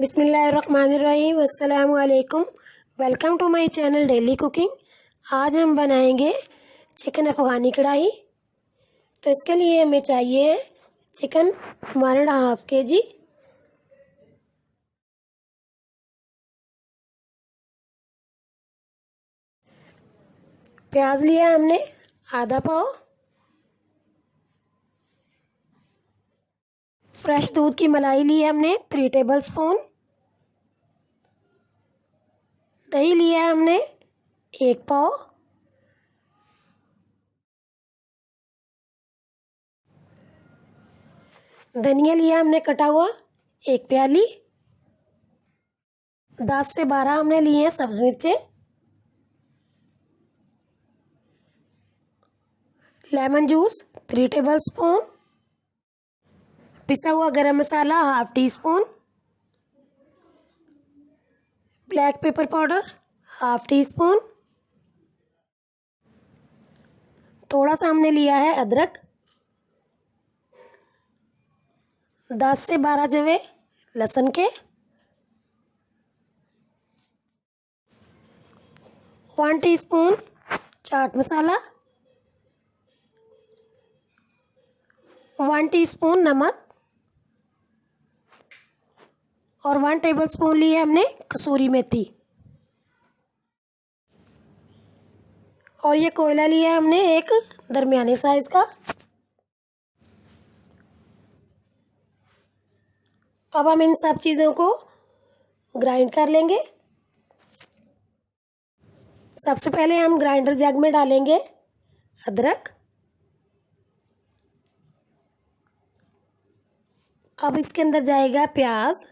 बिस्मिल्लाहिर्रहमानिर्रहीम। अस्सलामु अलैकुम। Welcome to my channel daily cooking. आज हम बनाएंगे चिकन अफ़गानी कढ़ाई। तो इसके लिए हमें चाहिए चिकन 1.5 kg, प्याज लिया हमने आधा पाव, फ्रेश दूध की मलाई ली है हमने 3 टेबलस्पून, दही लिया है हमने 1 पाव, धनिया लिया हमने कटा हुआ 1 प्याली, 10 से 12 हमने लिए हैं सब्ज मिर्चें, लेमन जूस 3 टेबलस्पून, पिसा हुआ गरम मसाला 1/2 teaspoon, black pepper powder 1/2 teaspoon, थोड़ा सा हमने लिया है अदरक, 10 से 12 जवे लहसुन के, 1 टीस्पून चाट मसाला, 1 टीस्पून नमक और 1 टेबलस्पून ली है हमने कसूरी मेथी। और ये कोयला लिया है हमने एक दरमियाने साइज का। अब हम इन सब चीज़ों को ग्राइंड कर लेंगे। सबसे पहले हम ग्राइंडर जग में डालेंगे अदरक। अब इसके अंदर जाएगा प्याज,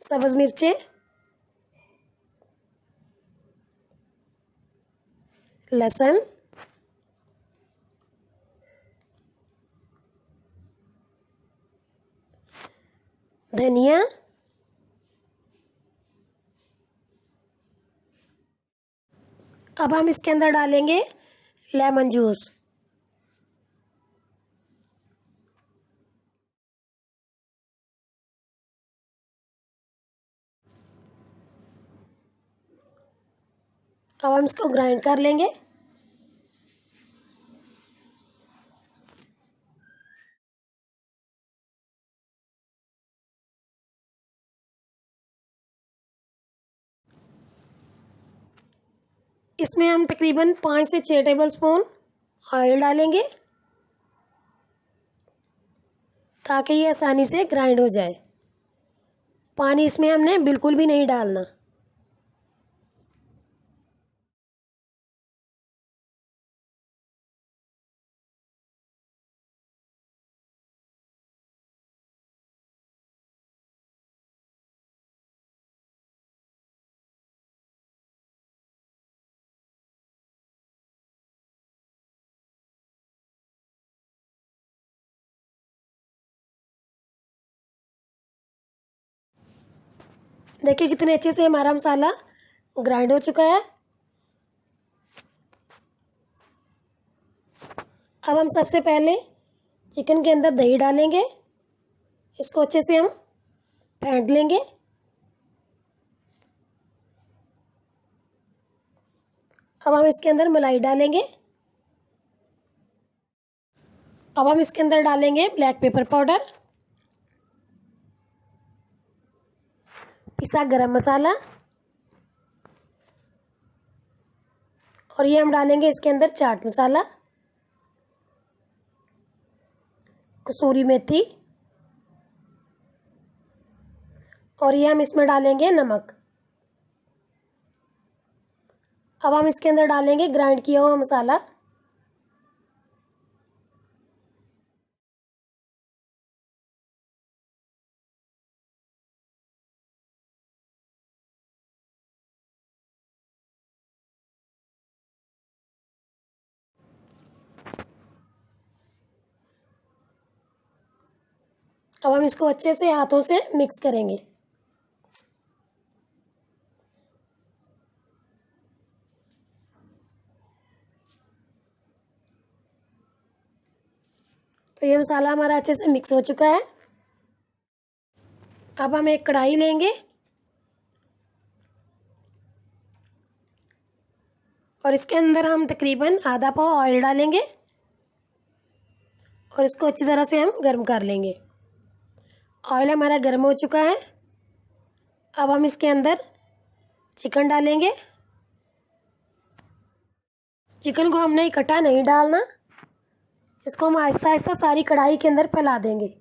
सब्ज मिर्चें, लहसुन, धनिया, अब हम इसके अंदर डालेंगे लेमन जूस। अब हम इसको ग्राइंड कर लेंगे। इसमें हम तकरीबन 5 से 6 टेबलस्पून ऑयल डालेंगे ताकि ये आसानी से ग्राइंड हो जाए। पानी इसमें हमने बिल्कुल भी नहीं डालना। देखिए कितने अच्छे से हमारा मसाला ग्राइंड हो चुका है। अब हम सबसे पहले चिकन के अंदर दही डालेंगे। इसको अच्छे से हम फेंट लेंगे। अब हम इसके अंदर मलाई डालेंगे। अब हम इसके अंदर डालेंगे ब्लैक पेपर पाउडर, पिसा गरम मसाला और ये हम डालेंगे इसके अंदर चाट मसाला, कसूरी मेथी और ये हम इसमें डालेंगे नमक। अब हम इसके अंदर डालेंगे ग्राइंड किया हुआ मसाला। अब हम इसको अच्छे से हाथों से मिक्स करेंगे। तो ये मसाला हमारा अच्छे से मिक्स हो चुका है। अब हम एक कढ़ाई लेंगे और इसके अंदर हम तकरीबन आधा पाव ऑयल डालेंगे और इसको अच्छी तरह से हम गर्म कर लेंगे। ऑयल हमारा गर्म हो चुका है। अब हम इसके अंदर चिकन डालेंगे। चिकन को हमने इकट्ठा नहीं डालना, इसको हम आहिस्ता आहिस्ता सारी कढ़ाई के अंदर फैला देंगे।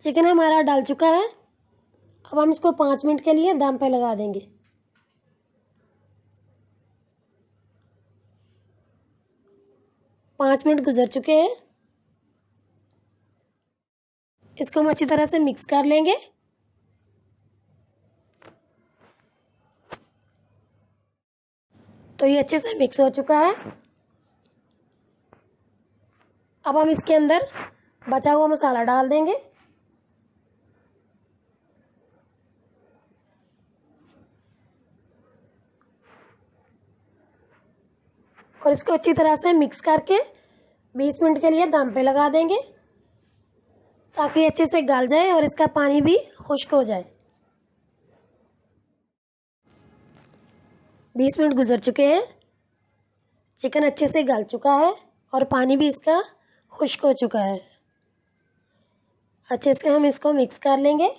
चिकन हमारा डाल चुका है। अब हम इसको 5 मिनट के लिए दम पे लगा देंगे। पाँच मिनट गुजर चुके हैं। इसको हम अच्छी तरह से मिक्स कर लेंगे। तो ये अच्छे से मिक्स हो चुका है। अब हम इसके अंदर बचा हुआ मसाला डाल देंगे। और इसको अच्छी तरह से मिक्स करके 20 मिनट के लिए दम पे लगा देंगे ताकि अच्छे से गल जाए और इसका पानी भी खुश्क हो जाए। 20 मिनट गुजर चुके हैं। चिकन अच्छे से गल चुका है और पानी भी इसका खुश्क हो चुका है। अच्छे से हम इसको मिक्स कर लेंगे।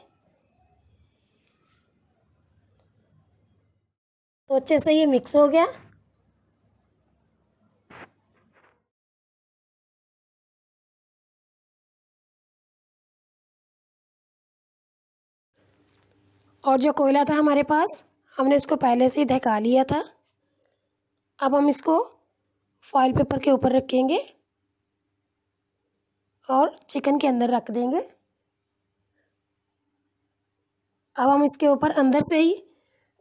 तो अच्छे से ये मिक्स हो गया। और जो कोयला था हमारे पास, हमने इसको पहले से ही ढका लिया था। अब हम इसको फॉइल पेपर के ऊपर रखेंगे और चिकन के अंदर रख देंगे। अब हम इसके ऊपर अंदर से ही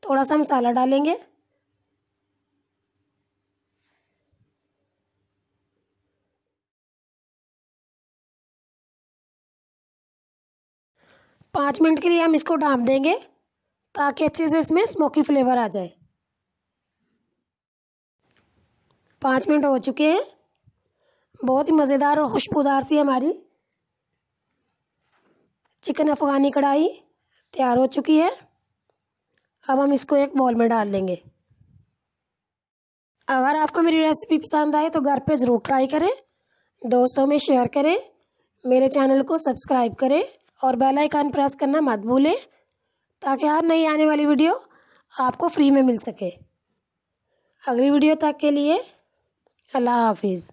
थोड़ा सा मसाला डालेंगे। पाँच मिनट के लिए हम इसको ढाँप देंगे ताकि अच्छे से इसमें स्मोकी फ्लेवर आ जाए। 5 मिनट हो चुके हैं। बहुत ही मज़ेदार और खुशबूदार सी हमारी चिकन अफ़गानी कढ़ाई तैयार हो चुकी है। अब हम इसको एक बाउल में डाल लेंगे। अगर आपको मेरी रेसिपी पसंद आए तो घर पे ज़रूर ट्राई करें, दोस्तों में शेयर करें, मेरे चैनल को सब्सक्राइब करें और बेल आइकन प्रेस करना मत भूलें ताकि हर नई आने वाली वीडियो आपको फ्री में मिल सके। अगली वीडियो तक के लिए अल्लाह हाफिज़।